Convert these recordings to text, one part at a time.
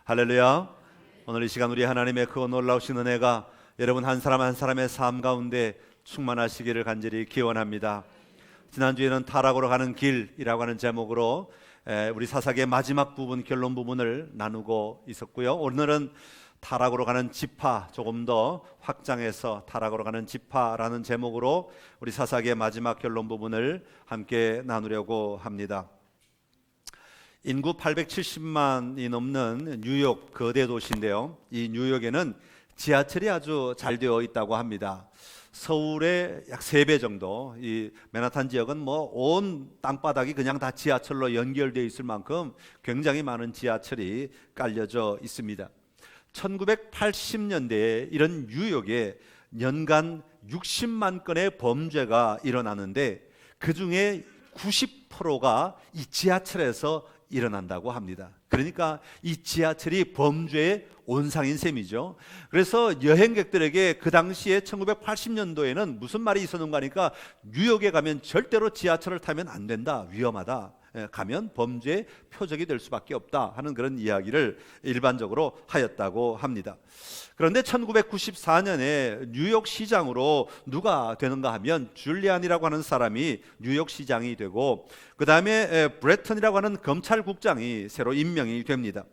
할렐루야. 오늘 이 시간 우리 하나님의 크고 놀라우신 은혜가 여러분 한 사람 한 사람의 삶 가운데 충만하시기를 간절히 기원합니다. 지난주에는 타락으로 가는 길이라고 하는 제목으로 우리 사사기의 마지막 부분, 결론 부분을 나누고 있었고요. 오늘은 타락으로 가는 지파, 조금 더 확장해서 타락으로 가는 지파라는 제목으로 우리 사사기의 마지막 결론 부분을 함께 나누려고 합니다. 인구 870만이 넘는 뉴욕 거대 도시인데요, 이 뉴욕에는 지하철이 아주 잘 되어 있다고 합니다. 서울의 약 3배 정도, 이 맨하탄 지역은 뭐 온 땅바닥이 그냥 다 지하철로 연결되어 있을 만큼 굉장히 많은 지하철이 깔려져 있습니다. 1980년대에 이런 뉴욕에 연간 60만 건의 범죄가 일어나는데 그 중에 90%가 이 지하철에서 일어난다고 합니다. 그러니까 이 지하철이 범죄의 온상인 셈이죠. 그래서 여행객들에게 그 당시에 1980년도에는 무슨 말이 있었는가 하니까 뉴욕에 가면 절대로 지하철을 타면 안 된다, 위험하다, 가면 범죄의 표적이 될 수밖에 없다 하는 그런 이야기를 일반적으로 하였다고 합니다. 그런데 1994년에 뉴욕 시장으로 누가 되는가 하면 줄리안이라고 하는 사람이 뉴욕 시장이 되고, 그 다음에 브레턴이라고 하는 검찰국장이 새로 임명이 됩니다.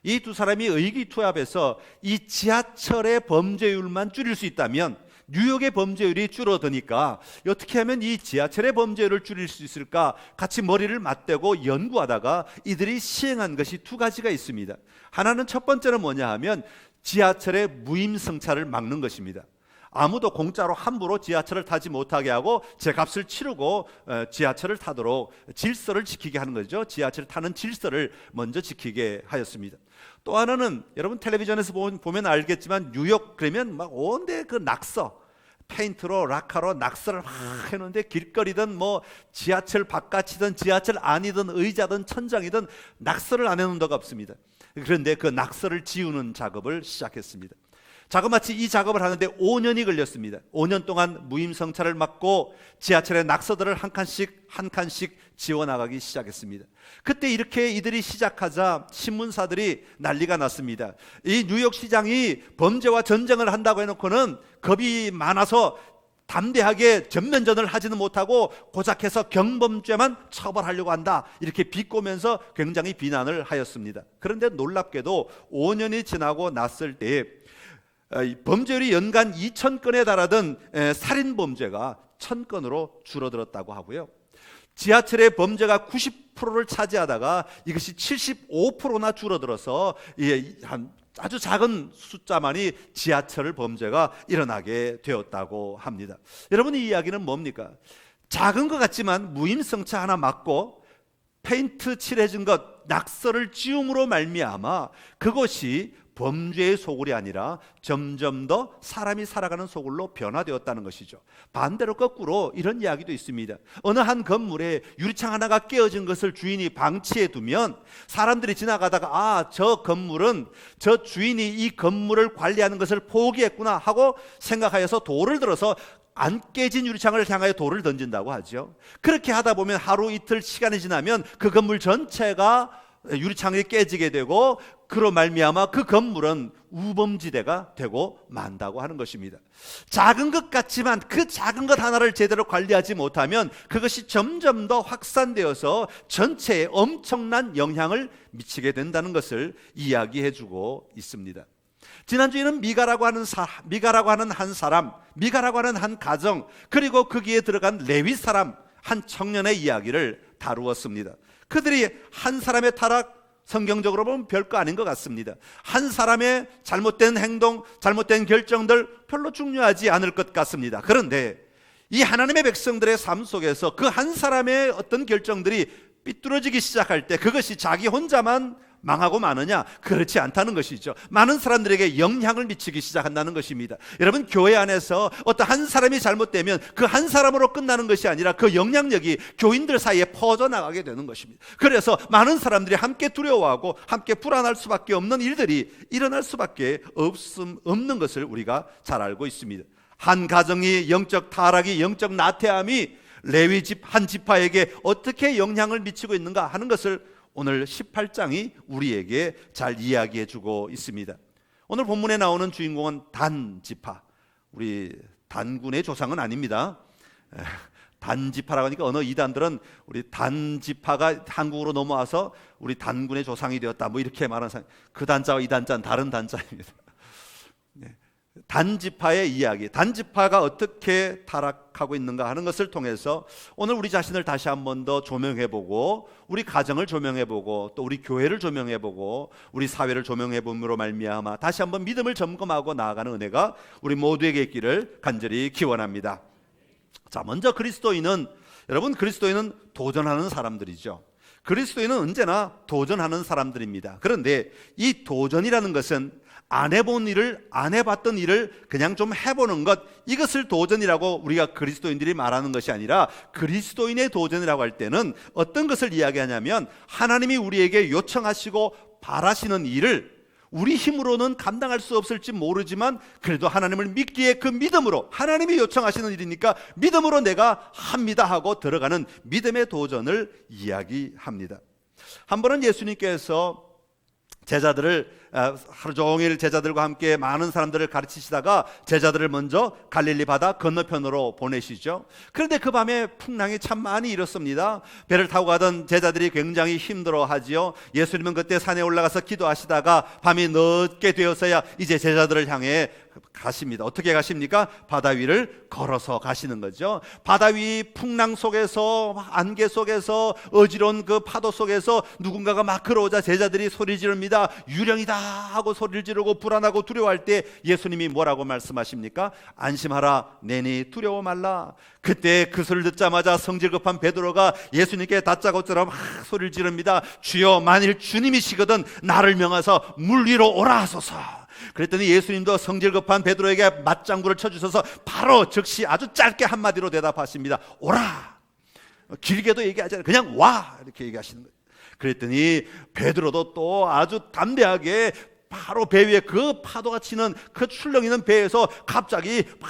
이 두 사람이 의기투합해서 이 지하철의 범죄율만 줄일 수 있다면 뉴욕의 범죄율이 줄어드니까 어떻게 하면 이 지하철의 범죄율을 줄일 수 있을까 같이 머리를 맞대고 연구하다가 이들이 시행한 것이 2가지가 있습니다. 하나는, 첫 번째는 뭐냐 하면 지하철의 무임승차를 막는 것입니다. 아무도 공짜로 함부로 지하철을 타지 못하게 하고 제 값을 치르고 지하철을 타도록 질서를 지키게 하는 거죠. 지하철을 타는 질서를 먼저 지키게 하였습니다. 또 하나는, 여러분 텔레비전에서 보면 알겠지만 뉴욕 그러면 막 온데 그 낙서, 페인트로 라카로 낙서를 막 해놓는데 길거리든 뭐 지하철 바깥이든 지하철 안이든 의자든 천장이든 낙서를 안 해놓은 데가 없습니다. 그런데 그 낙서를 지우는 작업을 시작했습니다. 자그마치 이 작업을 하는데 5년이 걸렸습니다. 5년 동안 무임승차를 막고 지하철의 낙서들을 한 칸씩 지워나가기 시작했습니다. 그때 이렇게 이들이 시작하자 신문사들이 난리가 났습니다. 이 뉴욕 시장이 범죄와 전쟁을 한다고 해놓고는 겁이 많아서 담대하게 전면전을 하지는 못하고 고작해서 경범죄만 처벌하려고 한다, 이렇게 비꼬면서 굉장히 비난을 하였습니다. 그런데 놀랍게도 5년이 지나고 났을 때에 범죄율이 연간 2,000건에 달하던 살인 범죄가 1,000건으로 줄어들었다고 하고요. 지하철의 범죄가 90%를 차지하다가 이것이 75%나 줄어들어서 한 아주 작은 숫자만이 지하철 범죄가 일어나게 되었다고 합니다. 여러분, 이 이야기는 뭡니까? 작은 것 같지만 무임승차 하나 막고 페인트 칠해진 것, 낙서를 지움으로 말미암아 그것이 범죄의 소굴이 아니라 점점 더 사람이 살아가는 소굴로 변화되었다는 것이죠. 반대로 거꾸로 이런 이야기도 있습니다. 어느 한 건물에 유리창 하나가 깨어진 것을 주인이 방치해 두면 사람들이 지나가다가 저 건물은 저 주인이 이 건물을 관리하는 것을 포기했구나 하고 생각하여서 돌을 들어서 안 깨진 유리창을 향하여 돌을 던진다고 하죠. 그렇게 하다 보면 하루 이틀 시간이 지나면 그 건물 전체가 유리창이 깨지게 되고 그로 말미암아 그 건물은 우범지대가 되고 만다고 하는 것입니다. 작은 것 같지만 그 작은 것 하나를 제대로 관리하지 못하면 그것이 점점 더 확산되어서 전체에 엄청난 영향을 미치게 된다는 것을 이야기해주고 있습니다. 지난주에는 미가라고 하는 한 사람, 미가라고 하는 한 가정, 그리고 거기에 들어간 레위 사람 한 청년의 이야기를 다루었습니다. 그들이 한 사람의 타락, 성경적으로 보면 별거 아닌 것 같습니다. 한 사람의 잘못된 행동, 잘못된 결정들 별로 중요하지 않을 것 같습니다. 그런데 이 하나님의 백성들의 삶 속에서 그 한 사람의 어떤 결정들이 삐뚤어지기 시작할 때 그것이 자기 혼자만 망하고 마느냐? 그렇지 않다는 것이죠. 많은 사람들에게 영향을 미치기 시작한다는 것입니다. 여러분, 교회 안에서 어떤 한 사람이 잘못되면 그 한 사람으로 끝나는 것이 아니라 그 영향력이 교인들 사이에 퍼져나가게 되는 것입니다. 그래서 많은 사람들이 함께 두려워하고 함께 불안할 수밖에 없는 일들이 일어날 수밖에 없는 것을 우리가 잘 알고 있습니다. 한 가정이 영적 타락이, 영적 나태함이 레위 집 한 지파에게 어떻게 영향을 미치고 있는가 하는 것을 오늘 18장이 우리에게 잘 이야기해 주고 있습니다. 오늘 본문에 나오는 주인공은 단지파, 우리 단군의 조상은 아닙니다. 단지파라고 하니까 어느 이단들은 우리 단지파가 한국으로 넘어와서 우리 단군의 조상이 되었다 뭐 이렇게 말하는 사람, 그 단자와 이 단자는 다른 단자입니다. 단지파의 이야기, 단지파가 어떻게 타락하고 있는가 하는 것을 통해서 오늘 우리 자신을 다시 한 번 더 조명해보고, 우리 가정을 조명해보고, 또 우리 교회를 조명해보고, 우리 사회를 조명해봄으로 말미암아 다시 한번 믿음을 점검하고 나아가는 은혜가 우리 모두에게 있기를 간절히 기원합니다. 자, 먼저 그리스도인은, 여러분, 그리스도인은 도전하는 사람들이죠. 그리스도인은 언제나 도전하는 사람들입니다. 그런데 이 도전이라는 것은 안 해본 일을, 안 해봤던 일을 그냥 좀 해보는 것, 이것을 도전이라고 우리가 그리스도인들이 말하는 것이 아니라, 그리스도인의 도전이라고 할 때는 어떤 것을 이야기하냐면, 하나님이 우리에게 요청하시고 바라시는 일을 우리 힘으로는 감당할 수 없을지 모르지만 그래도 하나님을 믿기에 그 믿음으로, 하나님이 요청하시는 일이니까 믿음으로 내가 합니다 하고 들어가는 믿음의 도전을 이야기합니다. 한 번은 예수님께서 제자들을, 하루 종일 제자들과 함께 많은 사람들을 가르치시다가 제자들을 먼저 갈릴리 바다 건너편으로 보내시죠. 그런데 그 밤에 풍랑이 참 많이 일었습니다. 배를 타고 가던 제자들이 굉장히 힘들어하지요. 예수님은 그때 산에 올라가서 기도하시다가 밤이 늦게 되어서야 이제 제자들을 향해 가십니다. 어떻게 가십니까? 바다 위를 걸어서 가시는 거죠. 바다 위 풍랑 속에서, 안개 속에서, 어지러운 그 파도 속에서 누군가가 막 걸어오자 제자들이 소리 지릅니다. 유령이다 하고 소리를 지르고 불안하고 두려워할 때 예수님이 뭐라고 말씀하십니까? 안심하라, 내니 두려워 말라. 그때 그 소리를 듣자마자 성질 급한 베드로가 예수님께 다짜고짜로 막 소리를 지릅니다. 주여, 만일 주님이시거든 나를 명하사 물 위로 오라 하소서. 그랬더니 예수님도 성질 급한 베드로에게 맞장구를 쳐주셔서 바로 즉시 아주 짧게 한마디로 대답하십니다. 오라. 길게도 얘기하지 않아요. 그냥 와, 이렇게 얘기하시는 거예요. 그랬더니 베드로도 또 아주 담대하게 바로 배 위에 그 파도가 치는 그 출렁이는 배에서 갑자기 막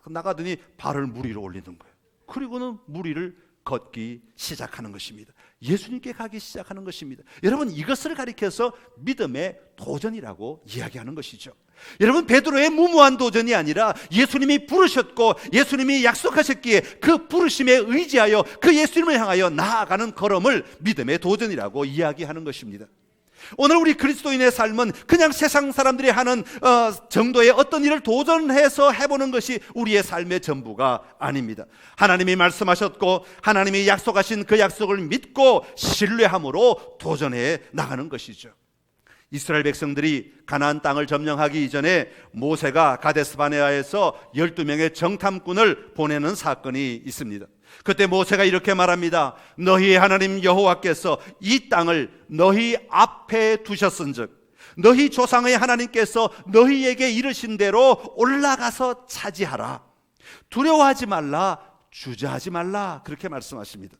나가더니 발을 물 위로 올리는 거예요. 그리고는 물 위를 걷기 시작하는 것입니다. 예수님께 가기 시작하는 것입니다. 여러분, 이것을 가리켜서 믿음의 도전이라고 이야기하는 것이죠. 여러분, 베드로의 무모한 도전이 아니라 예수님이 부르셨고 예수님이 약속하셨기에 그 부르심에 의지하여 그 예수님을 향하여 나아가는 걸음을 믿음의 도전이라고 이야기하는 것입니다. 오늘 우리 그리스도인의 삶은 그냥 세상 사람들이 하는 정도의 어떤 일을 도전해서 해보는 것이 우리의 삶의 전부가 아닙니다. 하나님이 말씀하셨고 하나님이 약속하신 그 약속을 믿고 신뢰함으로 도전해 나가는 것이죠. 이스라엘 백성들이 가나안 땅을 점령하기 이전에 모세가 가데스 바네아에서 12명의 정탐꾼을 보내는 사건이 있습니다. 그때 모세가 이렇게 말합니다. 너희의 하나님 여호와께서 이 땅을 너희 앞에 두셨은즉 너희 조상의 하나님께서 너희에게 이르신 대로 올라가서 차지하라. 두려워하지 말라, 주저하지 말라, 그렇게 말씀하십니다.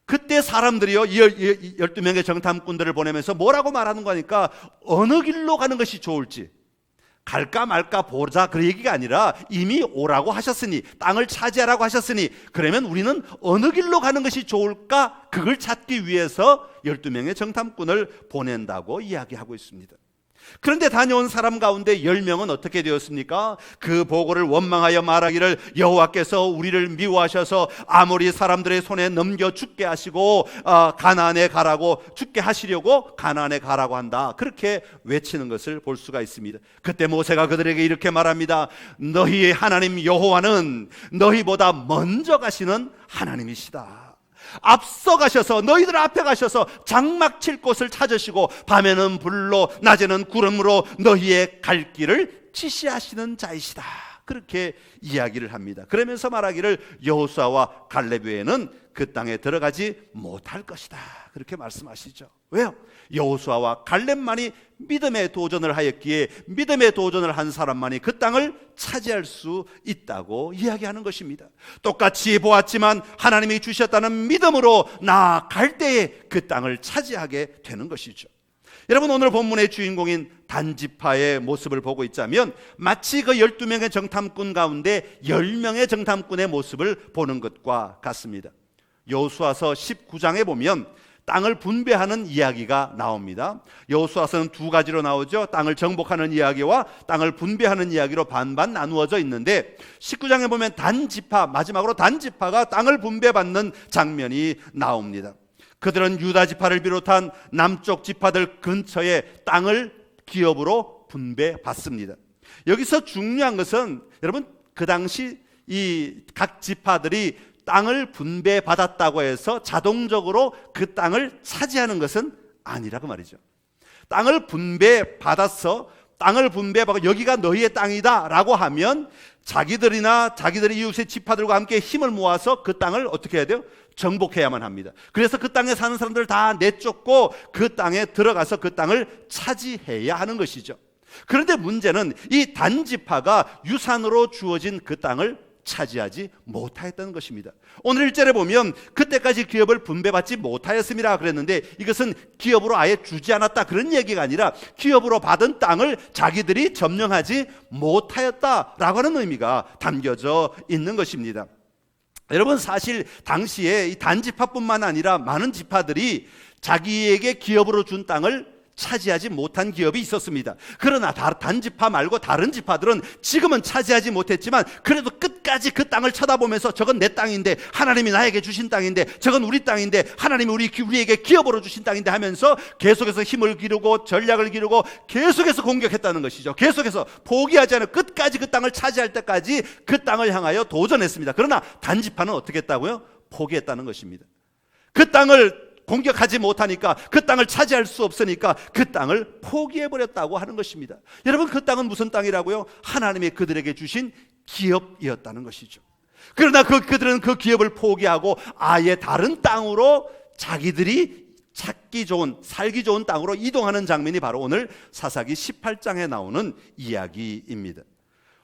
그때 사람들이요, 12명의 정탐꾼들을 보내면서 뭐라고 말하는 거니까, 어느 길로 가는 것이 좋을지 갈까 말까 보자, 그 얘기가 아니라 이미 오라고 하셨으니, 땅을 차지하라고 하셨으니 그러면 우리는 어느 길로 가는 것이 좋을까, 그걸 찾기 위해서 12명의 정탐꾼을 보낸다고 이야기하고 있습니다. 그런데 다녀온 사람 가운데 10명은 어떻게 되었습니까? 그 보고를 원망하여 말하기를 여호와께서 우리를 미워하셔서 아모리 사람들의 손에 넘겨 죽게 하시고 가나안에 가라고, 죽게 하시려고 가나안에 가라고 한다, 그렇게 외치는 것을 볼 수가 있습니다. 그때 모세가 그들에게 이렇게 말합니다. 너희의 하나님 여호와는 너희보다 먼저 가시는 하나님이시다. 앞서 가셔서 너희들 앞에 가셔서 장막 칠 곳을 찾으시고 밤에는 불로 낮에는 구름으로 너희의 갈 길을 지시하시는 자이시다, 그렇게 이야기를 합니다. 그러면서 말하기를 여호수아와 갈렙 외에는 그 땅에 들어가지 못할 것이다, 그렇게 말씀하시죠. 왜요? 여호수아와 갈렙만이 믿음의 도전을 하였기에 믿음의 도전을 한 사람만이 그 땅을 차지할 수 있다고 이야기하는 것입니다. 똑같이 보았지만 하나님이 주셨다는 믿음으로 나아갈 때에 그 땅을 차지하게 되는 것이죠. 여러분, 오늘 본문의 주인공인 단지파의 모습을 보고 있자면 마치 그 12명의 정탐꾼 가운데 10명의 정탐꾼의 모습을 보는 것과 같습니다. 여호수아서 19장에 보면 땅을 분배하는 이야기가 나옵니다. 여호수아서는 두 가지로 나오죠. 땅을 정복하는 이야기와 땅을 분배하는 이야기로 반반 나누어져 있는데 19장에 보면 단지파, 마지막으로 단지파가 땅을 분배받는 장면이 나옵니다. 그들은 유다 지파를 비롯한 남쪽 지파들 근처에 땅을 기업으로 분배받습니다. 여기서 중요한 것은 여러분, 그 당시 이 각 지파들이 땅을 분배받았다고 해서 자동적으로 그 땅을 차지하는 것은 아니라고 말이죠. 땅을 분배받아서 땅을 분배받고 여기가 너희의 땅이다 라고 하면 자기들이나 자기들의 이웃의 지파들과 함께 힘을 모아서 그 땅을 어떻게 해야 돼요? 정복해야만 합니다. 그래서 그 땅에 사는 사람들 다 내쫓고 그 땅에 들어가서 그 땅을 차지해야 하는 것이죠. 그런데 문제는 이 단지파가 유산으로 주어진 그 땅을 차지하지 못하였다는 것입니다. 오늘 1절에 보면 그때까지 기업을 분배받지 못하였습니다 그랬는데, 이것은 기업으로 아예 주지 않았다 그런 얘기가 아니라 기업으로 받은 땅을 자기들이 점령하지 못하였다라고 하는 의미가 담겨져 있는 것입니다. 여러분, 사실 당시에 이 단지파뿐만 아니라 많은 지파들이 자기에게 기업으로 준 땅을 차지하지 못한 기업이 있었습니다. 그러나 단지파 말고 다른 지파들은 지금은 차지하지 못했지만 그래도 끝까지 그 땅을 쳐다보면서 저건 내 땅인데, 하나님이 나에게 주신 땅인데, 저건 우리 땅인데, 하나님이 우리에게 기업으로 주신 땅인데 하면서 계속해서 힘을 기르고 전략을 기르고 계속해서 공격했다는 것이죠. 계속해서 포기하지 않고 끝까지 그 땅을 차지할 때까지 그 땅을 향하여 도전했습니다. 그러나 단지파는 어떻게 했다고요? 포기했다는 것입니다. 그 땅을 공격하지 못하니까, 그 땅을 차지할 수 없으니까 그 땅을 포기해버렸다고 하는 것입니다. 여러분, 그 땅은 무슨 땅이라고요? 하나님이 그들에게 주신 기업이었다는 것이죠. 그러나 그들은 그 기업을 포기하고 아예 다른 땅으로 자기들이 찾기 좋은, 살기 좋은 땅으로 이동하는 장면이 바로 오늘 사사기 18장에 나오는 이야기입니다.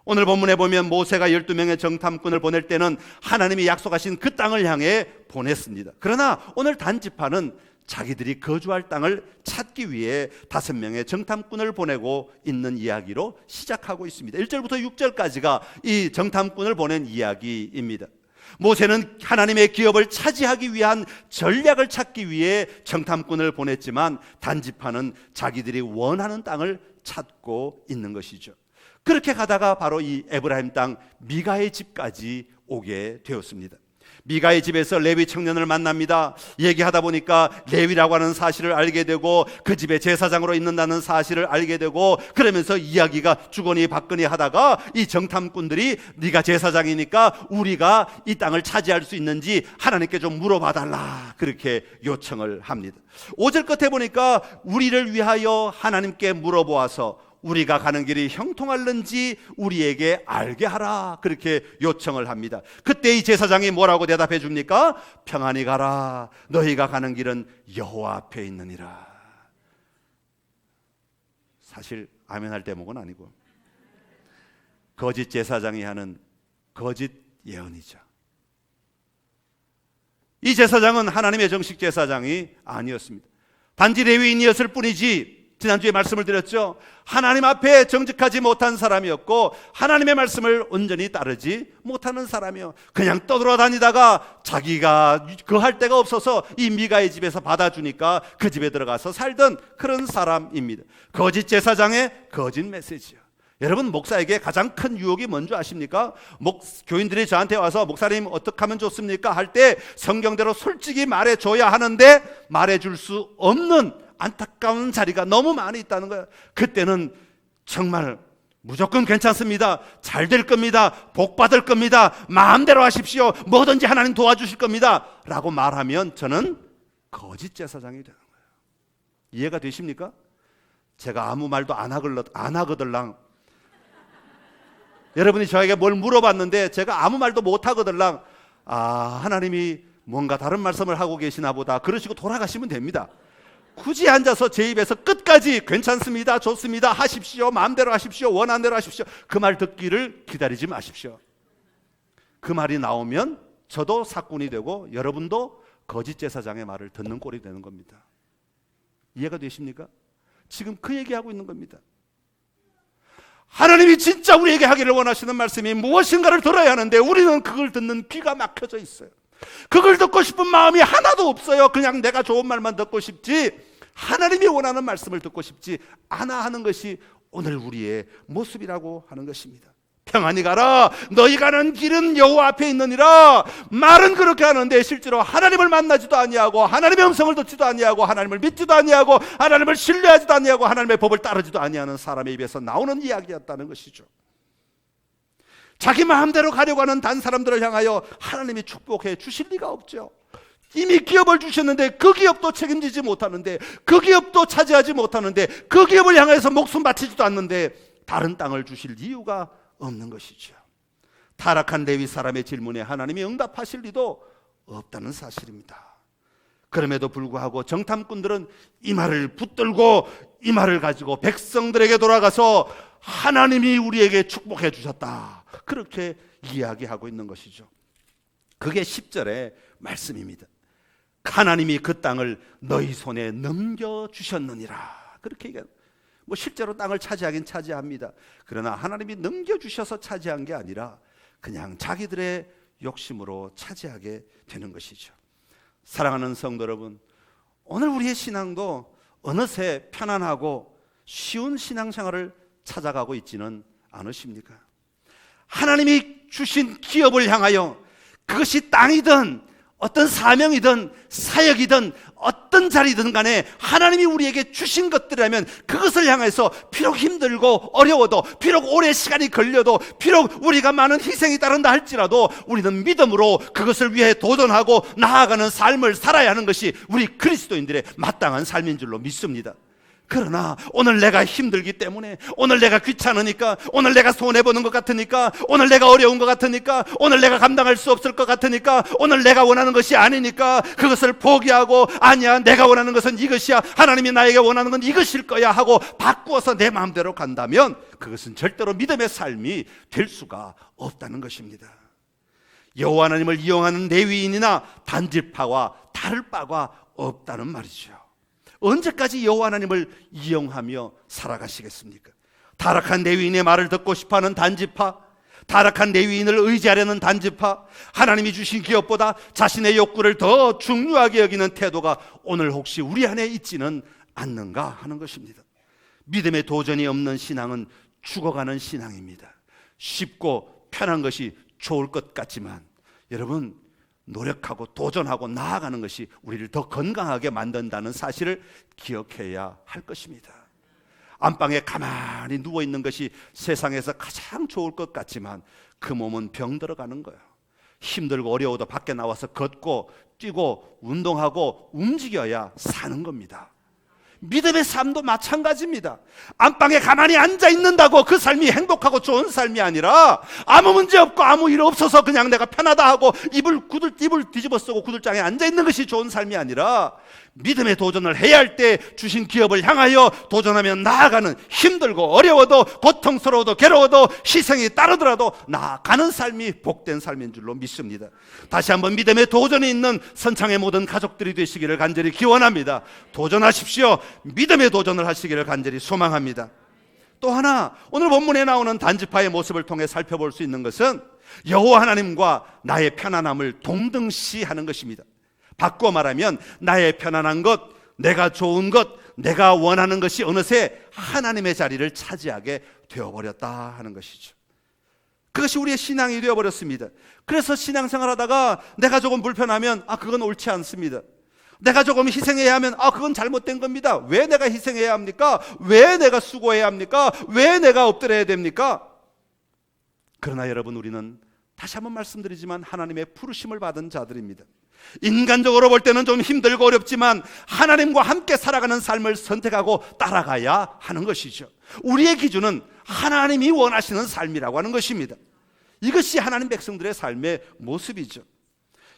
오늘 본문에 보면 모세가 12명의 정탐꾼을 보낼 때는 하나님이 약속하신 그 땅을 향해 보냈습니다. 그러나 오늘 단지파는 자기들이 거주할 땅을 찾기 위해 5명의 정탐꾼을 보내고 있는 이야기로 시작하고 있습니다. 1절부터 6절까지가 이 정탐꾼을 보낸 이야기입니다. 모세는 하나님의 기업을 차지하기 위한 전략을 찾기 위해 정탐꾼을 보냈지만 단지파는 자기들이 원하는 땅을 찾고 있는 것이죠. 그렇게 가다가 바로 이 에브라임 땅 미가의 집까지 오게 되었습니다. 미가의 집에서 레위 청년을 만납니다. 얘기하다 보니까 레위라고 하는 사실을 알게 되고 그 집에 제사장으로 있는다는 사실을 알게 되고, 그러면서 이야기가 주거니 받거니 하다가 이 정탐꾼들이 네가 제사장이니까 우리가 이 땅을 차지할 수 있는지 하나님께 좀 물어봐달라 그렇게 요청을 합니다. 5절 끝에 보니까 우리를 위하여 하나님께 물어보아서 우리가 가는 길이 형통할는지 우리에게 알게 하라 그렇게 요청을 합니다. 그때 이 제사장이 뭐라고 대답해 줍니까? 평안히 가라, 너희가 가는 길은 여호와 앞에 있느니라. 사실 아멘할 대목은 아니고 거짓 제사장이 하는 거짓 예언이죠. 이 제사장은 하나님의 정식 제사장이 아니었습니다. 단지 레위인이었을 뿐이지, 지난주에 말씀을 드렸죠. 하나님 앞에 정직하지 못한 사람이었고 하나님의 말씀을 온전히 따르지 못하는 사람이요, 그냥 떠돌아다니다가 자기가 거할 데가 없어서 이 미가의 집에서 받아주니까 그 집에 들어가서 살던 그런 사람입니다. 거짓 제사장의 거짓 메시지요. 여러분, 목사에게 가장 큰 유혹이 뭔지 아십니까? 교인들이 저한테 와서 목사님 어떻게 하면 좋습니까? 할 때 성경대로 솔직히 말해줘야 하는데 말해줄 수 없는 안타까운 자리가 너무 많이 있다는 거예요. 그때는 정말 무조건 괜찮습니다, 잘 될 겁니다, 복 받을 겁니다, 마음대로 하십시오, 뭐든지 하나님 도와주실 겁니다 라고 말하면 저는 거짓 제사장이 되는 거예요. 이해가 되십니까? 제가 아무 말도 안 하거들랑 여러분이 저에게 뭘 물어봤는데 제가 아무 말도 못 하거들랑 하나님이 뭔가 다른 말씀을 하고 계시나 보다 그러시고 돌아가시면 됩니다. 굳이 앉아서 제 입에서 끝까지 괜찮습니다, 좋습니다, 하십시오, 마음대로 하십시오, 원하는 대로 하십시오 그 말 듣기를 기다리지 마십시오. 그 말이 나오면 저도 사꾼이 되고 여러분도 거짓 제사장의 말을 듣는 꼴이 되는 겁니다. 이해가 되십니까? 지금 그 얘기하고 있는 겁니다. 하나님이 진짜 우리에게 하기를 원하시는 말씀이 무엇인가를 들어야 하는데 우리는 그걸 듣는 귀가 막혀져 있어요. 그걸 듣고 싶은 마음이 하나도 없어요. 그냥 내가 좋은 말만 듣고 싶지 하나님이 원하는 말씀을 듣고 싶지 않아 하는 것이 오늘 우리의 모습이라고 하는 것입니다. 평안히 가라, 너희 가는 길은 여호와 앞에 있느니라. 말은 그렇게 하는데 실제로 하나님을 만나지도 아니하고 하나님의 음성을 듣지도 아니하고 하나님을 믿지도 아니하고 하나님을 신뢰하지도 아니하고 하나님의 법을 따르지도 아니하는 사람의 입에서 나오는 이야기였다는 것이죠. 자기 마음대로 가려고 하는 단 사람들을 향하여 하나님이 축복해 주실 리가 없죠. 이미 기업을 주셨는데 그 기업도 책임지지 못하는데, 그 기업도 차지하지 못하는데, 그 기업을 향해서 목숨 바치지도 않는데 다른 땅을 주실 이유가 없는 것이죠. 타락한 레위 사람의 질문에 하나님이 응답하실 리도 없다는 사실입니다. 그럼에도 불구하고 정탐꾼들은 이 말을 붙들고 이 말을 가지고 백성들에게 돌아가서 하나님이 우리에게 축복해 주셨다, 그렇게 이야기하고 있는 것이죠. 그게 10절의 말씀입니다. 하나님이 그 땅을 너희 손에 넘겨주셨느니라, 그렇게 얘기합니다. 실제로 땅을 차지하긴 차지합니다. 그러나 하나님이 넘겨주셔서 차지한 게 아니라 그냥 자기들의 욕심으로 차지하게 되는 것이죠. 사랑하는 성도 여러분, 오늘 우리의 신앙도 어느새 편안하고 쉬운 신앙생활을 찾아가고 있지는 않으십니까? 하나님이 주신 기업을 향하여, 그것이 땅이든 어떤 사명이든 사역이든 어떤 자리든 간에 하나님이 우리에게 주신 것들이라면 그것을 향해서 비록 힘들고 어려워도, 비록 오래 시간이 걸려도, 비록 우리가 많은 희생이 따른다 할지라도 우리는 믿음으로 그것을 위해 도전하고 나아가는 삶을 살아야 하는 것이 우리 그리스도인들의 마땅한 삶인 줄로 믿습니다. 그러나 오늘 내가 힘들기 때문에, 오늘 내가 귀찮으니까, 오늘 내가 손해보는 것 같으니까, 오늘 내가 어려운 것 같으니까, 오늘 내가 감당할 수 없을 것 같으니까, 오늘 내가 원하는 것이 아니니까 그것을 포기하고, 아니야 내가 원하는 것은 이것이야, 하나님이 나에게 원하는 건 이것일 거야 하고 바꾸어서 내 마음대로 간다면 그것은 절대로 믿음의 삶이 될 수가 없다는 것입니다. 여호와 하나님을 이용하는 레위인이나 단지파와 다를 바가 없다는 말이죠. 언제까지 여호와 하나님을 이용하며 살아가시겠습니까? 타락한 레위인의 말을 듣고 싶어하는 단지파, 타락한 레위인을 의지하려는 단지파, 하나님이 주신 기업보다 자신의 욕구를 더 중요하게 여기는 태도가 오늘 혹시 우리 안에 있지는 않는가 하는 것입니다. 믿음의 도전이 없는 신앙은 죽어가는 신앙입니다. 쉽고 편한 것이 좋을 것 같지만 여러분, 노력하고 도전하고 나아가는 것이 우리를 더 건강하게 만든다는 사실을 기억해야 할 것입니다. 안방에 가만히 누워있는 것이 세상에서 가장 좋을 것 같지만 그 몸은 병 들어가는 거예요. 힘들고 어려워도 밖에 나와서 걷고 뛰고 운동하고 움직여야 사는 겁니다. 믿음의 삶도 마찬가지입니다. 안방에 가만히 앉아 있는다고 그 삶이 행복하고 좋은 삶이 아니라, 아무 문제 없고 아무 일 없어서 그냥 내가 편하다 하고 이불 뒤집어 쓰고 구들장에 앉아 있는 것이 좋은 삶이 아니라, 믿음의 도전을 해야 할 때 주신 기업을 향하여 도전하며 나아가는, 힘들고 어려워도 고통스러워도 괴로워도 희생이 따르더라도 나아가는 삶이 복된 삶인 줄로 믿습니다. 다시 한번 믿음의 도전이 있는 선창의 모든 가족들이 되시기를 간절히 기원합니다. 도전하십시오. 믿음의 도전을 하시기를 간절히 소망합니다. 또 하나, 오늘 본문에 나오는 단지파의 모습을 통해 살펴볼 수 있는 것은 여호와 하나님과 나의 편안함을 동등시하는 것입니다. 바꿔 말하면 나의 편안한 것, 내가 좋은 것, 내가 원하는 것이 어느새 하나님의 자리를 차지하게 되어버렸다 하는 것이죠. 그것이 우리의 신앙이 되어버렸습니다. 그래서 신앙생활하다가 내가 조금 불편하면 그건 옳지 않습니다. 내가 조금 희생해야 하면 그건 잘못된 겁니다. 왜 내가 희생해야 합니까? 왜 내가 수고해야 합니까? 왜 내가 엎드려야 됩니까? 그러나 여러분, 우리는 다시 한번 말씀드리지만 하나님의 부르심을 받은 자들입니다. 인간적으로 볼 때는 좀 힘들고 어렵지만 하나님과 함께 살아가는 삶을 선택하고 따라가야 하는 것이죠. 우리의 기준은 하나님이 원하시는 삶이라고 하는 것입니다. 이것이 하나님 백성들의 삶의 모습이죠.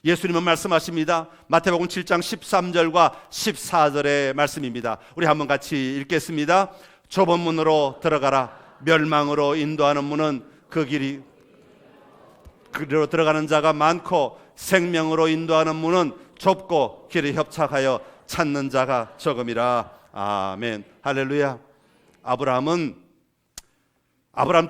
예수님은 말씀하십니다. 마태복음 7장 13절과 14절의 말씀입니다. 우리 한번 같이 읽겠습니다. 좁은 문으로 들어가라. 멸망으로 인도하는 문은 그 길이 그리로 들어가는 자가 많고, 생명으로 인도하는 문은 좁고 길이 협착하여 찾는 자가 적음이라. 아멘. 할렐루야. 아브라함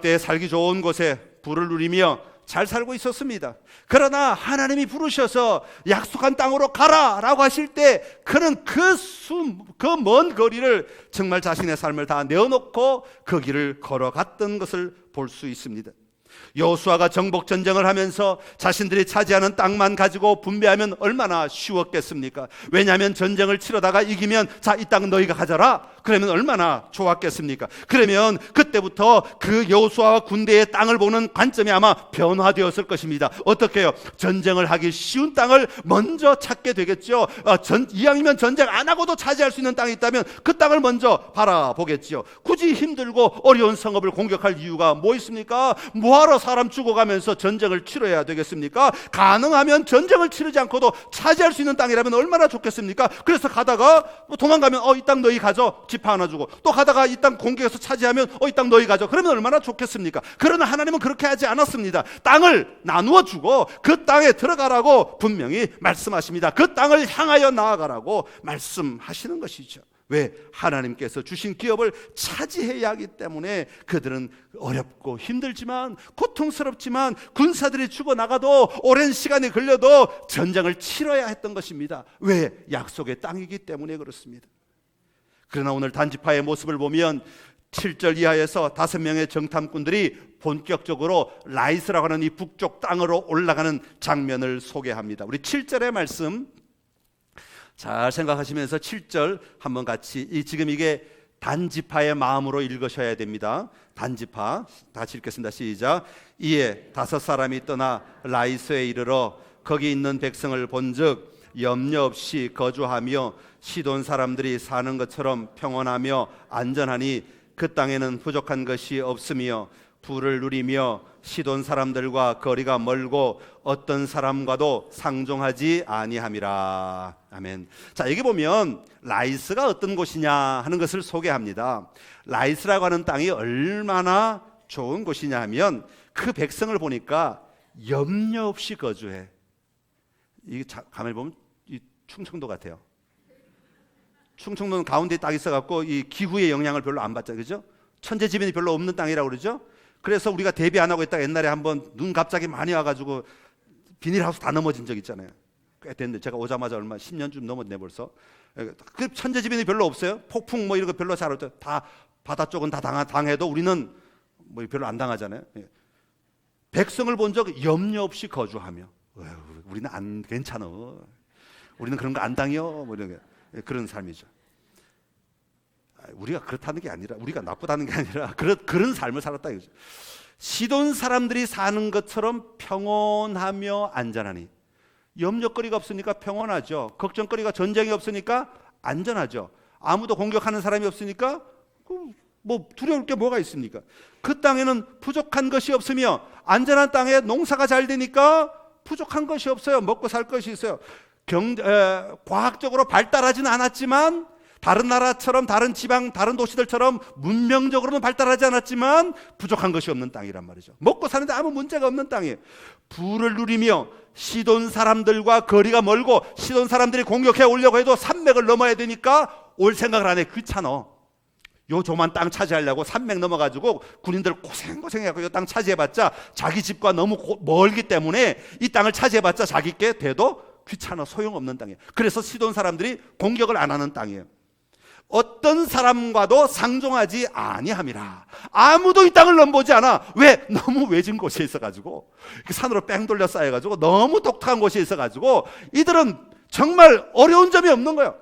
때에 살기 좋은 곳에 부를 누리며 잘 살고 있었습니다. 그러나 하나님이 부르셔서 약속한 땅으로 가라라고 하실 때 그는 그 먼 거리를 정말 자신의 삶을 다 내어놓고 그 길을 걸어갔던 것을 볼 수 있습니다. 여호수아가 정복 전쟁을 하면서 자신들이 차지하는 땅만 가지고 분배하면 얼마나 쉬웠겠습니까? 왜냐하면 전쟁을 치러다가 이기면 자, 이 땅은 너희가 가져라. 그러면 얼마나 좋았겠습니까? 그러면 그때부터 그 여호수아와 군대의 땅을 보는 관점이 아마 변화되었을 것입니다. 어떻게 해요? 전쟁을 하기 쉬운 땅을 먼저 찾게 되겠죠. 이왕이면 전쟁 안 하고도 차지할 수 있는 땅이 있다면 그 땅을 먼저 바라보겠죠. 굳이 힘들고 어려운 성읍을 공격할 이유가 뭐 있습니까? 뭐하러 사람 죽어가면서 전쟁을 치러야 되겠습니까? 가능하면 전쟁을 치르지 않고도 차지할 수 있는 땅이라면 얼마나 좋겠습니까? 그래서 가다가 도망가면 이 땅 너희 가져. 집 하나 주고, 또 가다가 이 땅 공격해서 차지하면 이 땅 너희 가져. 그러면 얼마나 좋겠습니까? 그러나 하나님은 그렇게 하지 않았습니다. 땅을 나누어 주고 그 땅에 들어가라고 분명히 말씀하십니다. 그 땅을 향하여 나아가라고 말씀하시는 것이죠. 왜? 하나님께서 주신 기업을 차지해야 하기 때문에 그들은 어렵고 힘들지만, 고통스럽지만, 군사들이 죽어나가도 오랜 시간이 걸려도 전쟁을 치러야 했던 것입니다. 왜? 약속의 땅이기 때문에 그렇습니다. 그러나 오늘 단지파의 모습을 보면 7절 이하에서 5명의 정탐꾼들이 본격적으로 라이스라고 하는 이 북쪽 땅으로 올라가는 장면을 소개합니다. 우리 7절의 말씀 잘 생각하시면서 7절 한번 같이, 지금 이게 단지파의 마음으로 읽으셔야 됩니다. 단지파 다시 읽겠습니다. 시작. 이에 5사람이 떠나 라이스에 이르러 거기 있는 백성을 본즉 염려 없이 거주하며 시돈 사람들이 사는 것처럼 평온하며 안전하니 그 땅에는 부족한 것이 없으며 부를 누리며 시돈 사람들과 거리가 멀고 어떤 사람과도 상종하지 아니함이라. 아멘. 자, 여기 보면 라이스가 어떤 곳이냐 하는 것을 소개합니다. 라이스라고 하는 땅이 얼마나 좋은 곳이냐 하면 그 백성을 보니까 염려 없이 거주해. 이게 가만히 보면 이 충청도 같아요. 충청도는 가운데 딱 있어갖고 이 기후의 영향을 별로 안 받죠, 그죠? 천재지변이 별로 없는 땅이라고 그러죠. 그래서 우리가 대비 안 하고 있다가 옛날에 한번 눈 갑자기 많이 와가지고 비닐하우스 다 넘어진 적 있잖아요. 꽤 됐는데 제가 오자마자 얼마 10년쯤 넘었네 벌써. 그 천재지변이 별로 없어요. 폭풍 뭐 이런 거 별로 잘 없죠. 다 바다 쪽은 다 당해도 우리는 뭐 별로 안 당하잖아요. 백성을 본 적 염려 없이 거주하며, 우리는 안 괜찮아. 우리는 그런 거 안 당해요. 뭐 이런 게. 그런 삶이죠. 우리가 그렇다는 게 아니라, 우리가 나쁘다는 게 아니라 그런 삶을 살았다 이거죠. 시돈 사람들이 사는 것처럼 평온하며 안전하니. 염려거리가 없으니까 평온하죠. 걱정거리가, 전쟁이 없으니까 안전하죠. 아무도 공격하는 사람이 없으니까 뭐 두려울 게 뭐가 있습니까? 그 땅에는 부족한 것이 없으며 안전한 땅에 농사가 잘 되니까 부족한 것이 없어요. 먹고 살 것이 있어요. 과학적으로 발달하지는 않았지만, 다른 나라처럼, 다른 지방, 다른 도시들처럼 문명적으로는 발달하지 않았지만 부족한 것이 없는 땅이란 말이죠. 먹고 사는데 아무 문제가 없는 땅이에요. 부를 누리며 시돈 사람들과 거리가 멀고, 시돈 사람들이 공격해 오려고 해도 산맥을 넘어야 되니까 올 생각을 안 해. 귀찮아. 요 조만 땅 차지하려고 산맥 넘어가지고 군인들 고생해갖고 이 땅 차지해봤자 자기 집과 너무 멀기 때문에 이 땅을 차지해봤자 자기께 돼도 귀찮아, 소용없는 땅이에요. 그래서 시돈 사람들이 공격을 안 하는 땅이에요. 어떤 사람과도 상종하지 아니함이라. 아무도 이 땅을 넘보지 않아. 왜? 너무 외진 곳에 있어가지고, 산으로 뺑 돌려 쌓여가지고 너무 독특한 곳에 있어가지고 이들은 정말 어려운 점이 없는 거예요.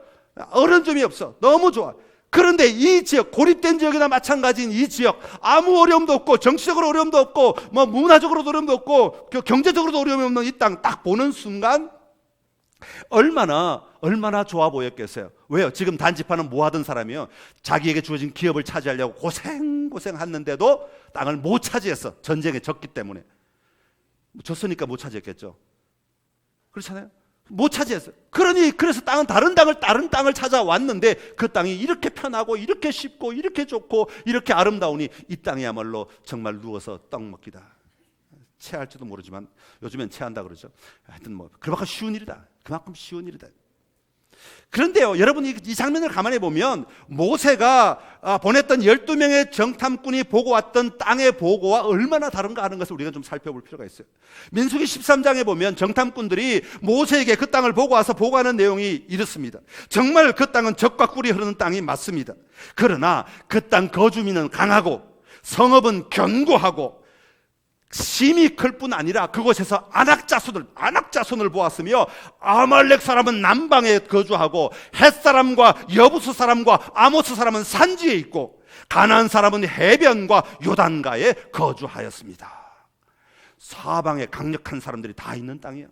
어려운 점이 없어. 너무 좋아. 그런데 이 지역, 고립된 지역이나 마찬가지인 이 지역, 아무 어려움도 없고, 정치적으로 어려움도 없고, 뭐 문화적으로도 어려움도 없고, 경제적으로도 어려움이 없는 이 땅 딱 보는 순간 얼마나 좋아 보였겠어요. 왜요? 지금 단지파는 뭐 하던 사람이요? 자기에게 주어진 기업을 차지하려고 고생했는데도 땅을 못 차지했어. 전쟁에 졌기 때문에. 졌으니까 못 차지했겠죠. 그렇잖아요. 못 차지했어요. 그래서 다른 땅을 찾아왔는데 그 땅이 이렇게 편하고 이렇게 쉽고 이렇게 좋고 이렇게 아름다우니 이 땅이야말로 정말 누워서 떡 먹기다. 체할지도 모르지만 요즘엔 체한다 그러죠. 하여튼 뭐 그만큼 쉬운 일이다. 그런데요, 여러분 이 장면을 가만히 보면 모세가 보냈던 12명의 정탐꾼이 보고 왔던 땅의 보고와 얼마나 다른가 하는 것을 우리가 좀 살펴볼 필요가 있어요. 민수기 13장에 보면 정탐꾼들이 모세에게 그 땅을 보고 와서 보고하는 내용이 이렇습니다. 정말 그 땅은 젖과 꿀이 흐르는 땅이 맞습니다. 그러나 그 땅 거주민은 강하고 성읍은 견고하고 심이 클 뿐 아니라 그곳에서 안악자손을 보았으며 아말렉 사람은 남방에 거주하고 헷 사람과 여부스 사람과 아모스 사람은 산지에 있고 가나안 사람은 해변과 요단가에 거주하였습니다. 사방에 강력한 사람들이 다 있는 땅이에요.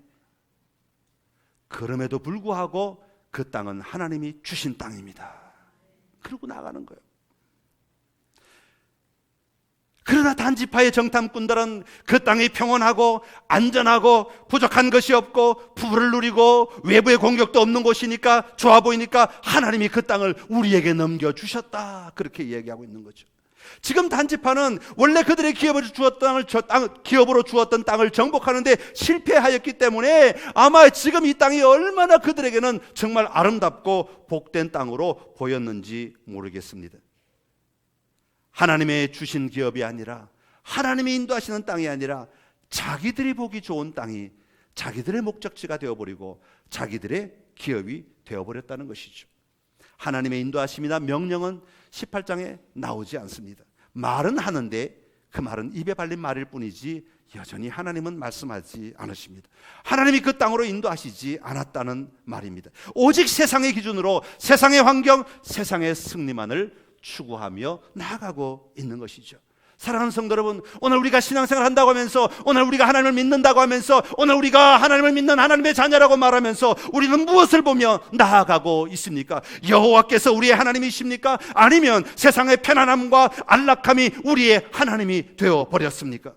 그럼에도 불구하고 그 땅은 하나님이 주신 땅입니다. 그러고 나가는 거예요. 그러나 단지파의 정탐꾼들은 그 땅이 평온하고 안전하고 부족한 것이 없고 풀을 누리고 외부의 공격도 없는 곳이니까 좋아 보이니까 하나님이 그 땅을 우리에게 넘겨주셨다, 그렇게 얘기하고 있는 거죠. 지금 단지파는 원래 그들의 기업으로 주었던 땅을 정복하는데 실패하였기 때문에 아마 지금 이 땅이 얼마나 그들에게는 정말 아름답고 복된 땅으로 보였는지 모르겠습니다. 하나님의 주신 기업이 아니라, 하나님이 인도하시는 땅이 아니라 자기들이 보기 좋은 땅이 자기들의 목적지가 되어버리고 자기들의 기업이 되어버렸다는 것이죠. 하나님의 인도하심이나 명령은 18장에 나오지 않습니다. 말은 하는데 그 말은 입에 발린 말일 뿐이지 여전히 하나님은 말씀하지 않으십니다. 하나님이 그 땅으로 인도하시지 않았다는 말입니다. 오직 세상의 기준으로 세상의 환경, 세상의 승리만을 추구하며 나아가고 있는 것이죠. 사랑하는 성도 여러분, 오늘 우리가 신앙생활 한다고 하면서, 오늘 우리가 하나님을 믿는다고 하면서, 오늘 우리가 하나님을 믿는 하나님의 자녀라고 말하면서 우리는 무엇을 보며 나아가고 있습니까? 여호와께서 우리의 하나님이십니까? 아니면 세상의 편안함과 안락함이 우리의 하나님이 되어버렸습니까?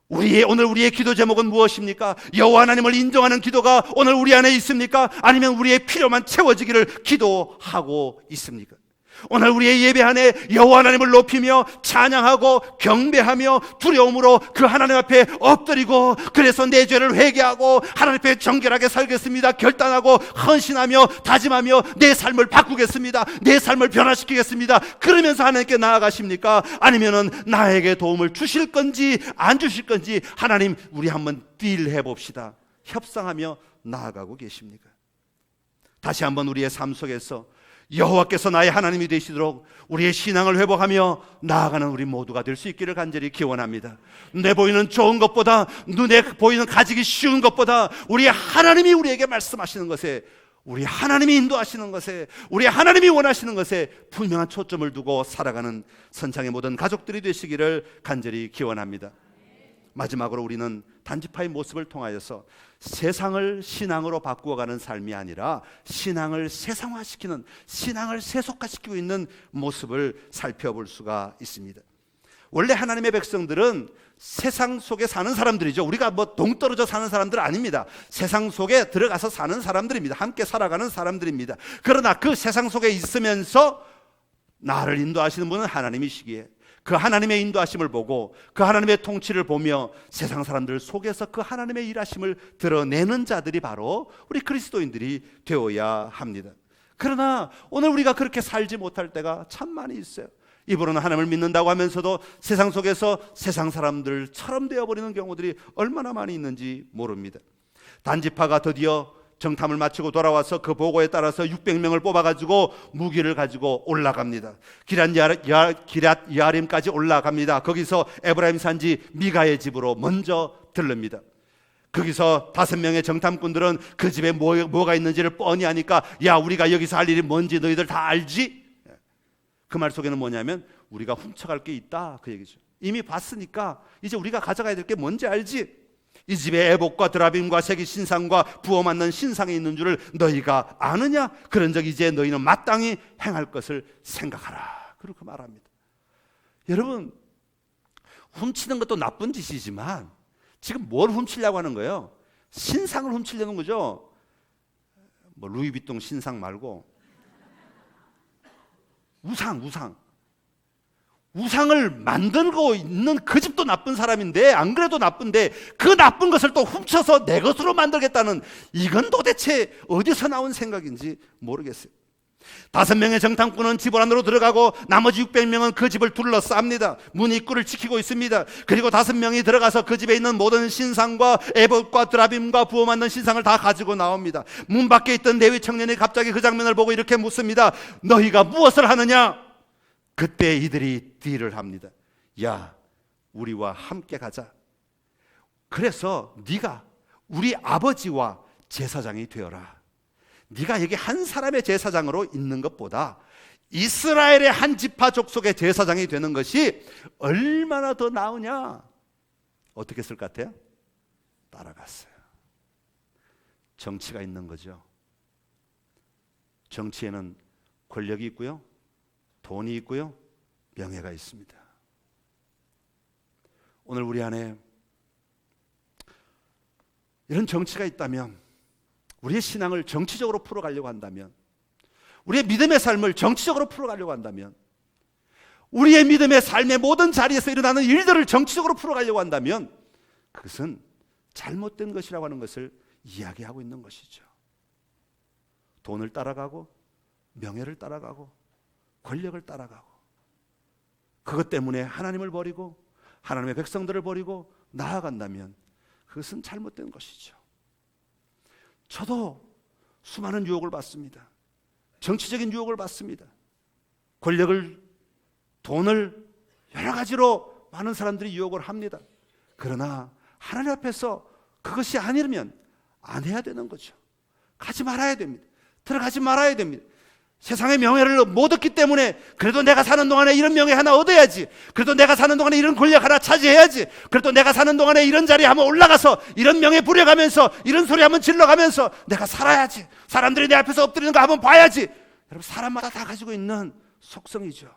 오늘 우리의 기도 제목은 무엇입니까? 여호와 하나님을 인정하는 기도가 오늘 우리 안에 있습니까? 아니면 우리의 필요만 채워지기를 기도하고 있습니까? 오늘 우리의 예배 안에 여호와 하나님을 높이며 찬양하고 경배하며 두려움으로 그 하나님 앞에 엎드리고, 그래서 내 죄를 회개하고 하나님 앞에 정결하게 살겠습니다, 결단하고 헌신하며 다짐하며 내 삶을 바꾸겠습니다, 내 삶을 변화시키겠습니다, 그러면서 하나님께 나아가십니까? 아니면은 나에게 도움을 주실 건지 안 주실 건지 하나님 우리 한번 딜해 봅시다, 협상하며 나아가고 계십니까? 다시 한번 우리의 삶 속에서 여호와께서 나의 하나님이 되시도록 우리의 신앙을 회복하며 나아가는 우리 모두가 될 수 있기를 간절히 기원합니다. 눈에 보이는 좋은 것보다, 눈에 보이는 가지기 쉬운 것보다 우리 하나님이 우리에게 말씀하시는 것에, 우리 하나님이 인도하시는 것에, 우리 하나님이 원하시는 것에 분명한 초점을 두고 살아가는 선창의 모든 가족들이 되시기를 간절히 기원합니다. 마지막으로 우리는 단지파의 모습을 통하여서 세상을 신앙으로 바꾸어가는 삶이 아니라 신앙을 세상화시키는, 신앙을 세속화시키고 있는 모습을 살펴볼 수가 있습니다. 원래 하나님의 백성들은 세상 속에 사는 사람들이죠. 우리가 뭐 동떨어져 사는 사람들 아닙니다. 세상 속에 들어가서 사는 사람들입니다. 함께 살아가는 사람들입니다. 그러나 그 세상 속에 있으면서 나를 인도하시는 분은 하나님이시기에 그 하나님의 인도하심을 보고 그 하나님의 통치를 보며 세상 사람들 속에서 그 하나님의 일하심을 드러내는 자들이 바로 우리 그리스도인들이 되어야 합니다. 그러나 오늘 우리가 그렇게 살지 못할 때가 참 많이 있어요. 입으로는 하나님을 믿는다고 하면서도 세상 속에서 세상 사람들처럼 되어버리는 경우들이 얼마나 많이 있는지 모릅니다. 단지파가 드디어 정탐을 마치고 돌아와서 그 보고에 따라서 600명을 뽑아가지고 무기를 가지고 올라갑니다. 기럇 여아림까지 올라갑니다. 거기서 에브라임 산지 미가의 집으로 먼저 들릅니다. 거기서 5명의 정탐꾼들은 그 집에 뭐가 있는지를 뻔히 아니까, 야, 우리가 여기서 할 일이 뭔지 너희들 다 알지? 그 말 속에는 뭐냐면 우리가 훔쳐갈 게 있다, 그 얘기죠. 이미 봤으니까 이제 우리가 가져가야 될 게 뭔지 알지? 이 집에 에봇과 드라빔과 색이 신상과 부어 맞는 신상이 있는 줄을 너희가 아느냐? 그런즉 이제 너희는 마땅히 행할 것을 생각하라, 그렇게 말합니다. 여러분, 훔치는 것도 나쁜 짓이지만 지금 뭘 훔치려고 하는 거예요? 신상을 훔치려는 거죠. 뭐 루이비통 신상 말고 우상. 우상을 만들고 있는 그 집도 나쁜 사람인데, 안 그래도 나쁜데 그 나쁜 것을 또 훔쳐서 내 것으로 만들겠다는, 이건 도대체 어디서 나온 생각인지 모르겠어요. 5명의 정탐꾼은 집 안으로 들어가고 나머지 600명은 그 집을 둘러쌉니다. 문 입구를 지키고 있습니다. 그리고 5명이 들어가서 그 집에 있는 모든 신상과 에봇과 드라빔과 부어 만든 신상을 다 가지고 나옵니다. 문 밖에 있던 레위 청년이 갑자기 그 장면을 보고 이렇게 묻습니다. 너희가 무엇을 하느냐? 그때 이들이 딜을 합니다. 야, 우리와 함께 가자. 그래서 네가 우리 아버지와 제사장이 되어라. 네가 여기 한 사람의 제사장으로 있는 것보다 이스라엘의 한 지파 족속의 제사장이 되는 것이 얼마나 더 나으냐. 어떻게 했을 것 같아요? 따라갔어요. 정치가 있는 거죠. 정치에는 권력이 있고요, 돈이 있고요, 명예가 있습니다. 오늘 우리 안에 이런 정치가 있다면, 우리의 신앙을 정치적으로 풀어가려고 한다면, 우리의 믿음의 삶을 정치적으로 풀어가려고 한다면, 우리의 믿음의 삶의 모든 자리에서 일어나는 일들을 정치적으로 풀어가려고 한다면, 그것은 잘못된 것이라고 하는 것을 이야기하고 있는 것이죠. 돈을 따라가고, 명예를 따라가고, 권력을 따라가고, 그것 때문에 하나님을 버리고 하나님의 백성들을 버리고 나아간다면 그것은 잘못된 것이죠. 저도 수많은 유혹을 받습니다. 정치적인 유혹을 받습니다. 권력을, 돈을, 여러 가지로 많은 사람들이 유혹을 합니다. 그러나 하나님 앞에서 그것이 아니면 안 해야 되는 거죠. 가지 말아야 됩니다. 들어가지 말아야 됩니다. 세상의 명예를 못 얻기 때문에 그래도 내가 사는 동안에 이런 명예 하나 얻어야지, 그래도 내가 사는 동안에 이런 권력 하나 차지해야지, 그래도 내가 사는 동안에 이런 자리에 한번 올라가서 이런 명예 부려가면서 이런 소리 한번 질러가면서 내가 살아야지, 사람들이 내 앞에서 엎드리는 거 한번 봐야지. 여러분, 사람마다 다 가지고 있는 속성이죠.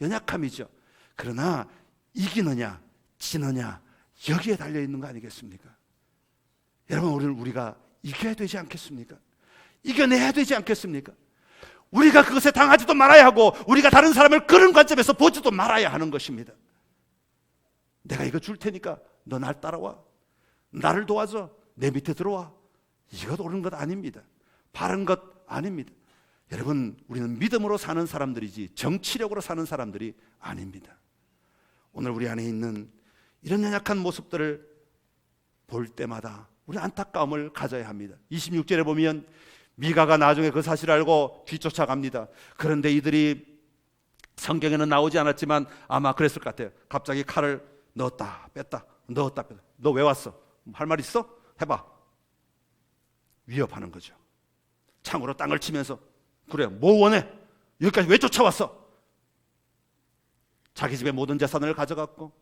연약함이죠. 그러나 이기느냐 지느냐 여기에 달려있는 거 아니겠습니까? 여러분, 우리가 이겨야 되지 않겠습니까? 이겨내야 되지 않겠습니까? 우리가 그것에 당하지도 말아야 하고, 우리가 다른 사람을 그런 관점에서 보지도 말아야 하는 것입니다. 내가 이거 줄 테니까 너 날 따라와, 나를 도와줘, 내 밑에 들어와. 이것 옳은 것 아닙니다. 바른 것 아닙니다. 여러분, 우리는 믿음으로 사는 사람들이지 정치력으로 사는 사람들이 아닙니다. 오늘 우리 안에 있는 이런 연약한 모습들을 볼 때마다 우리 안타까움을 가져야 합니다. 26절에 보면 미가가 나중에 그 사실을 알고 뒤쫓아갑니다. 그런데 이들이, 성경에는 나오지 않았지만 아마 그랬을 것 같아요. 갑자기 칼을 넣었다 뺐다, 넣었다 뺐다. 너 왜 왔어? 할 말 있어? 해봐. 위협하는 거죠. 창으로 땅을 치면서, 그래, 뭐 원해? 여기까지 왜 쫓아왔어? 자기 집의 모든 재산을 가져갔고,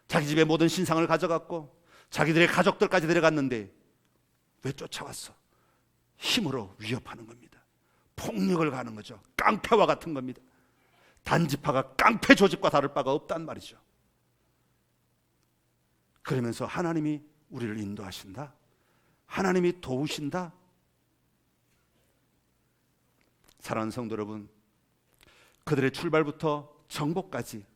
자기 집의 모든 신상을 가져갔고, 자기들의 가족들까지 데려갔는데 왜 쫓아왔어? 힘으로 위협하는 겁니다. 폭력을 가하는 거죠. 깡패와 같은 겁니다. 단지파가 깡패 조직과 다를 바가 없단 말이죠. 그러면서 하나님이 우리를 인도하신다, 하나님이 도우신다. 사랑하는 성도 여러분, 그들의 출발부터 정복까지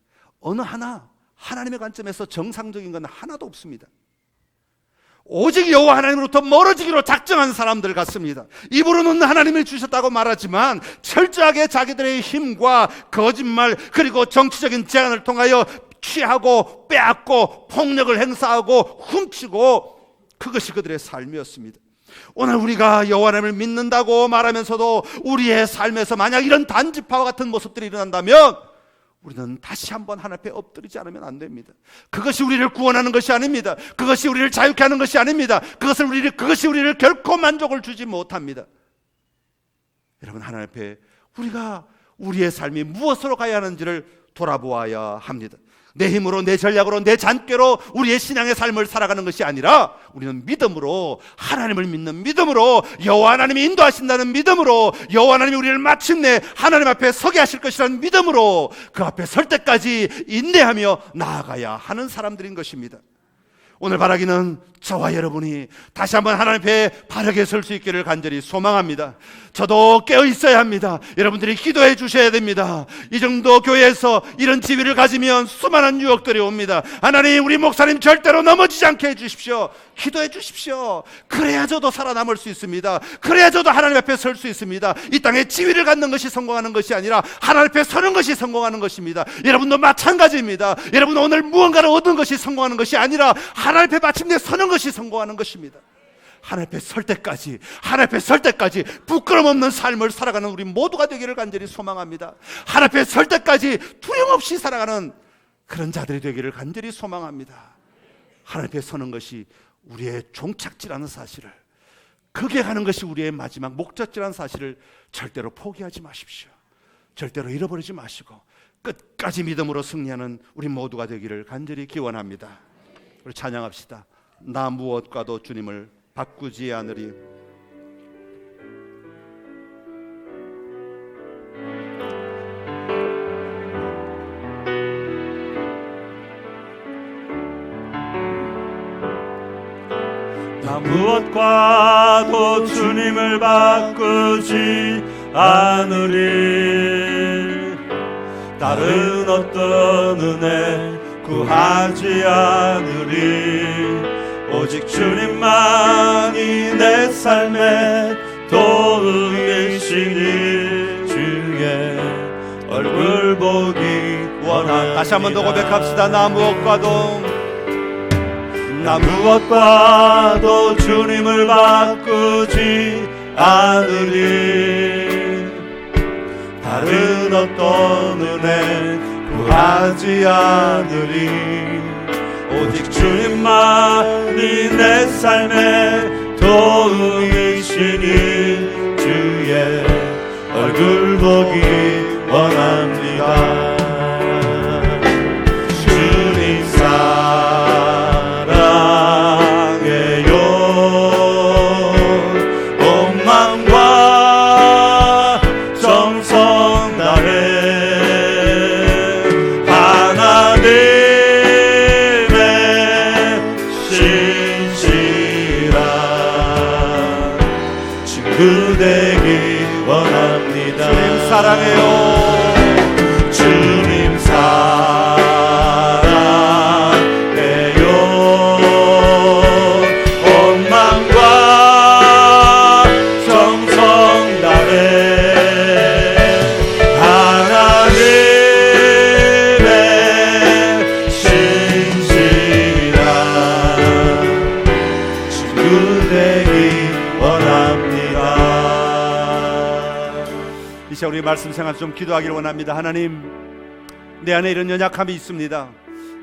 어느 하나 하나님의 관점에서 정상적인 건 하나도 없습니다. 오직 여호와 하나님으로부터 멀어지기로 작정한 사람들 같습니다. 입으로는 하나님을 주셨다고 말하지만 철저하게 자기들의 힘과 거짓말, 그리고 정치적인 제안을 통하여 취하고 빼앗고 폭력을 행사하고 훔치고, 그것이 그들의 삶이었습니다. 오늘 우리가 여호와 하나님을 믿는다고 말하면서도 우리의 삶에서 만약 이런 단지파와 같은 모습들이 일어난다면 우리는 다시 한번 하나님 앞에 엎드리지 않으면 안 됩니다. 그것이 우리를 구원하는 것이 아닙니다. 그것이 우리를 자유케 하는 것이 아닙니다. 그것이 우리를 결코 만족을 주지 못합니다. 여러분, 하나님 앞에 우리가 우리의 삶이 무엇으로 가야 하는지를 돌아보아야 합니다. 내 힘으로, 내 전략으로, 내 잔꾀로 우리의 신앙의 삶을 살아가는 것이 아니라 우리는 믿음으로, 하나님을 믿는 믿음으로, 여호와 하나님이 인도하신다는 믿음으로, 여호와 하나님이 우리를 마침내 하나님 앞에 서게 하실 것이라는 믿음으로 그 앞에 설 때까지 인내하며 나아가야 하는 사람들인 것입니다. 오늘 바라기는 저와 여러분이 다시 한번 하나님 앞에 바르게 설 수 있기를 간절히 소망합니다. 저도 깨어 있어야 합니다. 여러분들이 기도해 주셔야 됩니다. 이 정도 교회에서 이런 지위를 가지면 수많은 유혹들이 옵니다. 하나님, 우리 목사님 절대로 넘어지지 않게 해주십시오. 기도해 주십시오. 그래야 저도 살아남을 수 있습니다. 그래야 저도 하나님 앞에 설 수 있습니다. 이 땅에 지위를 갖는 것이 성공하는 것이 아니라 하나님 앞에 서는 것이 성공하는 것입니다. 여러분도 마찬가지입니다. 여러분 오늘 무언가를 얻은 것이 성공하는 것이 아니라 하나님 앞에 마침내 서는 것이 성공하는 것입니다. 하나님 앞에 설 때까지, 하나님 앞에 설 때까지 부끄럼 없는 삶을 살아가는 우리 모두가 되기를 간절히 소망합니다. 하나님 앞에 설 때까지 두려움 없이 살아가는 그런 자들이 되기를 간절히 소망합니다. 하나님 앞에 서는 것이 우리의 종착지라는 사실을, 그게 가는 것이 우리의 마지막 목적지라는 사실을 절대로 포기하지 마십시오. 절대로 잃어버리지 마시고 끝까지 믿음으로 승리하는 우리 모두가 되기를 간절히 기원합니다. 우리 찬양합시다. 나 무엇과도 주님을 바꾸지 않으리. 나 무엇과도 주님을 바꾸지 않으리. 다른 어떤 은혜 구하지 않으리. 오직 주님만이 내 삶의 도움이시니 주의 얼굴 보기 원합니다. 다시 한 번 더 고백합시다. 나 무엇과도 주님을 바꾸지 않으리. 다른 어떤 은혜 구하지 않으리. 오직 주님만이 내 삶의 도움이시니 주의 얼굴 보기 원합니다. 주님 사랑해요. 온 마음과 정성 다해 하나님 되기 원합니다. 주님 사랑해요. 주님 사랑해요. 온 마음과 정성 다해 하나님의 신실한 친구 되기 원합니다. 이 시간 우리 말씀 생활 좀 기도하기를 원합니다. 하나님, 내 안에 이런 연약함이 있습니다.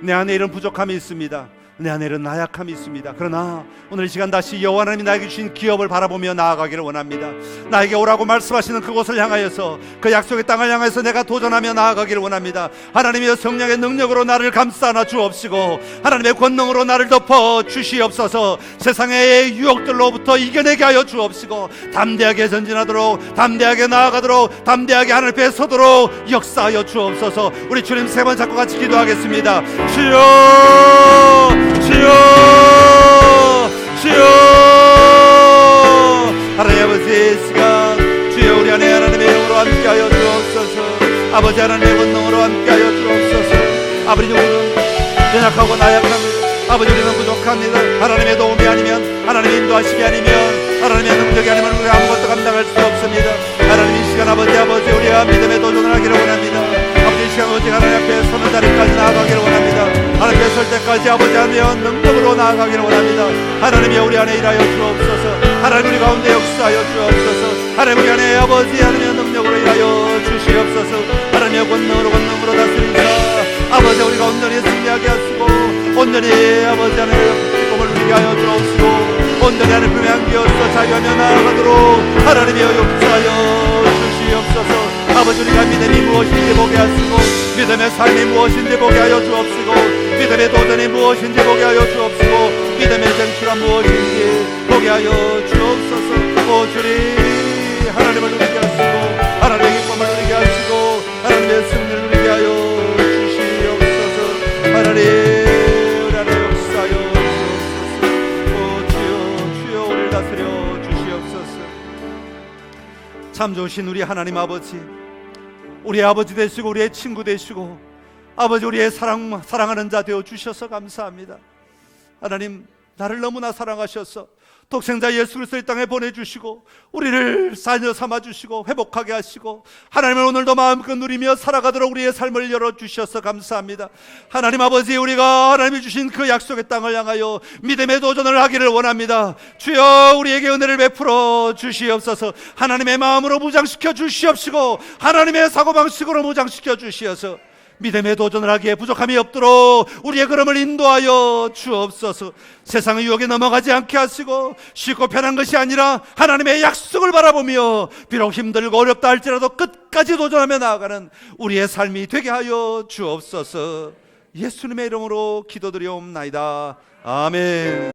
내 안에 이런 부족함이 있습니다. 내 안에 이런 나약함이 있습니다. 그러나 오늘 이 시간 다시 여호와 하나님이 나에게 주신 기업을 바라보며 나아가기를 원합니다. 나에게 오라고 말씀하시는 그곳을 향하여서, 그 약속의 땅을 향해서 내가 도전하며 나아가기를 원합니다. 하나님의 성령의 능력으로 나를 감싸 안아 주옵시고 하나님의 권능으로 나를 덮어 주시옵소서. 세상의 유혹들로부터 이겨내게 하여 주옵시고 담대하게 전진하도록, 담대하게 나아가도록, 담대하게 하늘 앞에 서도록 역사하여 주옵소서. 우리 주님 세 번 잡고 같이 기도하겠습니다. 주여, 주여, 주여. 하나님 아버지, 이 시간 주여 우리 안에 하나님의 영으로 함께하여 주옵소서. 아버지 하나님의 권능으로 함께하여 주옵소서. 아버지, 우리는 연약하고 나약합니다. 아버지, 우리는 부족합니다. 하나님의 도움이 아니면, 하나님의 인도하심이 아니면, 하나님의 능력이 아니면 우리 아무것도 감당할 수 없습니다. 하나님, 이 시간 아버지 우리와 믿음의 도전을 하기를 원합니다. 아버지, 이 시간 오직 하나님 앞에 서는 자리까지 나아가기를 원합니다. 하나님 앞에 설 때까지 아버지 하나님의 능력으로 나아가기를 원합니다. 하나님이 우리 안에 일하여 주옵소서. 하나님 우리 가운데 역사하여 주옵소서. 하나님 우리 안에 아버지 하나님의 능력으로 일하여 주시옵소서. 하나님의 권능으로 다스리사 아버지 우리가 온전히 승리하게 하시고 온전히 아버지 하나님의 꿈을 누리게 하여 주옵시고 온전히 하나님 품에 안기어서 자유하며 나아가도록 하나님이여 역사하여 주시옵소서. 아버지, 우리가 믿음이 무엇인지 보게 하시고 믿음의 삶이 무엇인지 보게 하여 주옵시고 믿음의 도전이 무엇인지 보게 하여 주옵시고 믿음의 쟁취가 무엇인지 보게 하여 주옵소서. 오 주님, 하나님을 누리게 하시고 하나님의 기쁨을 누리게 하시고 하나님의 승리를 누리게 하여 주시옵소서. 하나님, 우리 안에 역사하여 주옵소서. 참 좋으신 우리 하나님 아버지, 우리 아버지 되시고 우리의 친구 되시고 아버지 우리의 사랑하는 자 되어 주셔서 감사합니다. 하나님, 나를 너무나 사랑하셔서 독생자 예수 그리스도 이 땅에 보내주시고 우리를 자녀 삼아주시고 회복하게 하시고 하나님을 오늘도 마음껏 누리며 살아가도록 우리의 삶을 열어주셔서 감사합니다. 하나님 아버지, 우리가 하나님이 주신 그 약속의 땅을 향하여 믿음의 도전을 하기를 원합니다. 주여, 우리에게 은혜를 베풀어 주시옵소서. 하나님의 마음으로 무장시켜 주시옵시고 하나님의 사고방식으로 무장시켜 주시어서 믿음의 도전을 하기에 부족함이 없도록 우리의 걸음을 인도하여 주옵소서. 세상의 유혹에 넘어가지 않게 하시고 쉽고 편한 것이 아니라 하나님의 약속을 바라보며 비록 힘들고 어렵다 할지라도 끝까지 도전하며 나아가는 우리의 삶이 되게 하여 주옵소서. 예수님의 이름으로 기도드리옵나이다. 아멘.